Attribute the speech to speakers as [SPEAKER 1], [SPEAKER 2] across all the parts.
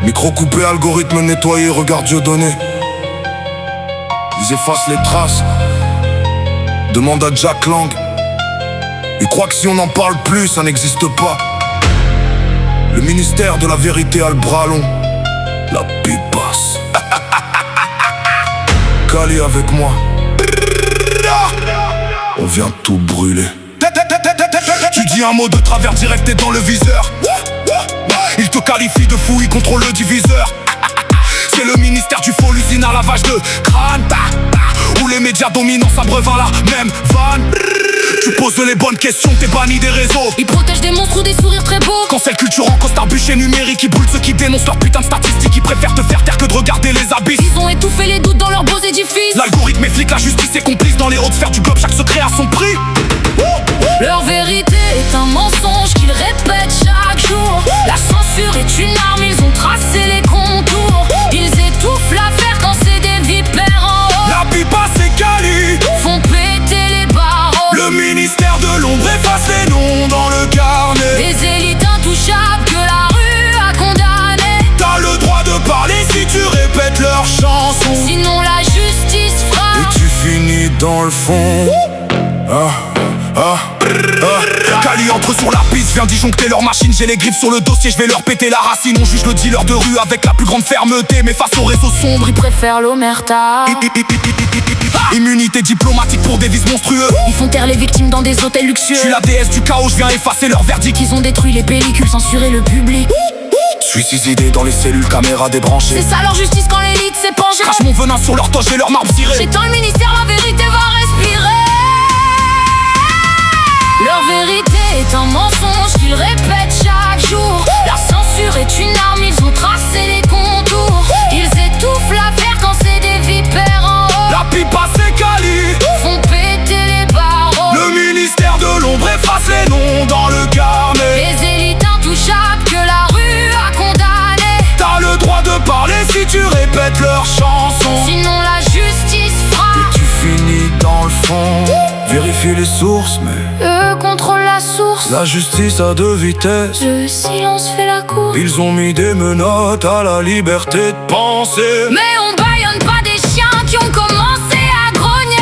[SPEAKER 1] Micro coupé, algorithme nettoyé, regarde Dieudonné. Ils effacent les traces. Demande à Jack Lang. Ils croient que si on en parle plus, ça n'existe pas. Le ministère de la vérité a le bras long. La pipasse. Kali avec moi. On vient tout brûler. Tu dis un mot de travers direct et dans le viseur. Il te qualifie de fou, il contrôle le diviseur. C'est le ministère du faux, l'usine à lavage de crâne. Où les médias dominants s'abreuvent la même vanne. Tu poses les bonnes questions, t'es banni des réseaux.
[SPEAKER 2] Ils protègent des monstres ou des sourires très beaux.
[SPEAKER 1] Cancel culture en costard bûcher numérique. Ils brûlent ceux qui dénoncent leur putain de statistiques. Ils préfèrent te faire taire que de regarder les abysses.
[SPEAKER 2] Ils ont étouffé les doutes dans leurs beaux édifices.
[SPEAKER 1] L'algorithme est flic, la justice est complice. Dans les hautes sphères du globe, chaque secret a son prix.
[SPEAKER 2] Leur vérité est un mensonge qu'ils répètent chaque jour. La censure est une arme, ils ont tracé les contours. Ils étouffent l'affaire quand c'est des vipères en haut.
[SPEAKER 1] La pipa c'est Kali.
[SPEAKER 2] Font péter les barreaux.
[SPEAKER 1] Le ministère de l'ombre efface les noms dans le carnet.
[SPEAKER 2] Des élites intouchables que la rue a condamnées.
[SPEAKER 1] T'as le droit de parler si tu répètes leur chanson.
[SPEAKER 2] Sinon la justice frappe.
[SPEAKER 1] Et tu finis dans le fond. Kali entre sur la piste, viens disjoncter leur machine. J'ai les griffes sur le dossier, je vais leur péter la racine. On juge le dealer de rue avec la plus grande fermeté. Mais face au réseau sombre,
[SPEAKER 2] Ils préfèrent l'omerta.
[SPEAKER 1] immunité diplomatique pour des vices monstrueux.
[SPEAKER 2] Ils font taire les victimes dans des hôtels luxueux.
[SPEAKER 1] Je suis la déesse du chaos, je viens effacer leur verdict.
[SPEAKER 2] Ils ont détruit les pellicules, censuré le public.
[SPEAKER 1] Suicidé dans les cellules, caméra débranchée.
[SPEAKER 2] C'est ça leur justice quand l'élite s'est penchée.
[SPEAKER 1] Crache mon venin sur leur toge et leur marbre ciré.
[SPEAKER 2] J'éteins le ministère, la vérité va respirer. Leur vérité est un mensonge qu'ils répètent chaque jour. La censure est une arme, ils ont tracé les contours. Ils étouffent l'affaire quand c'est des vipères en haut.
[SPEAKER 1] La pipa c'est Kali.
[SPEAKER 2] Font péter les barreaux.
[SPEAKER 1] Le ministère de l'ombre efface les noms dans le carnet.
[SPEAKER 2] Les élites intouchables que la rue a condamnées.
[SPEAKER 1] T'as le droit de parler si tu répètes leur chanson.
[SPEAKER 2] Sinon la justice frappe.
[SPEAKER 1] Tu finis dans le fond. Vérifie les sources mais
[SPEAKER 2] Eux contrôlent la source.
[SPEAKER 1] la justice a deux vitesses.
[SPEAKER 2] Le silence fait la course.
[SPEAKER 1] Ils ont mis des menottes à la liberté de penser.
[SPEAKER 2] Mais on baïonne pas des chiens qui ont commencé à grogner.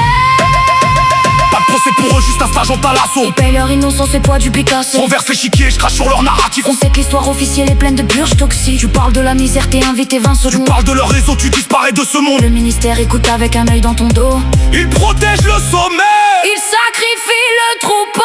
[SPEAKER 1] Pas de procès pour eux, juste un stage en talasso.
[SPEAKER 2] Ils payent leur innocence et poids du Picasso.
[SPEAKER 1] Renverse l'échiquier, je crache sur leur narratif.
[SPEAKER 2] On sait que l'histoire officielle est pleine de purges toxiques. Tu parles de la misère, t'es invité 20
[SPEAKER 1] Tu
[SPEAKER 2] secondes.
[SPEAKER 1] parles de leur réseau, tu disparais de ce monde.
[SPEAKER 2] Le ministère écoute avec un œil dans ton dos.
[SPEAKER 1] Ils protègent le sommet.
[SPEAKER 2] Ils sacrifient le troupeau.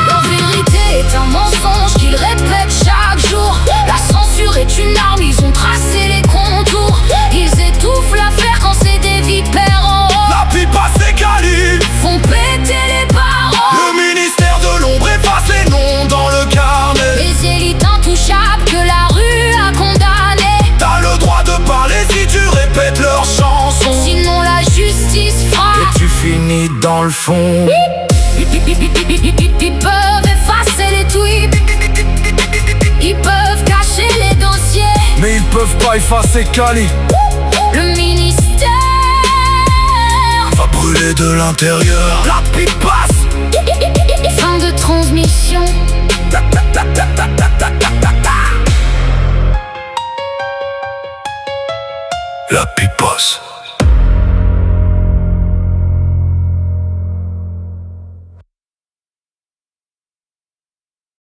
[SPEAKER 2] Leur vérité est un mensonge qu'ils répètent chaque jour. La censure est une arme, ils ont tracé les contours. Ils étouffent l'affaire quand c'est des vipères en haut.
[SPEAKER 1] La pipa c'est Kali.
[SPEAKER 2] Font péter les barreaux.
[SPEAKER 1] Le ministère de l'ombre efface les noms dans le carnet.
[SPEAKER 2] Les élites intouchables que la rue a condamnées.
[SPEAKER 1] T'as le droit de parler si tu répètes leur chanson.
[SPEAKER 2] Sinon la justice frappe.
[SPEAKER 1] Et tu finis dans le fond.
[SPEAKER 2] Ils peuvent effacer les tweets. Ils peuvent cacher les dossiers.
[SPEAKER 1] Mais ils peuvent pas effacer Kali.
[SPEAKER 2] Le ministère
[SPEAKER 1] Va brûler de l'intérieur. La pipa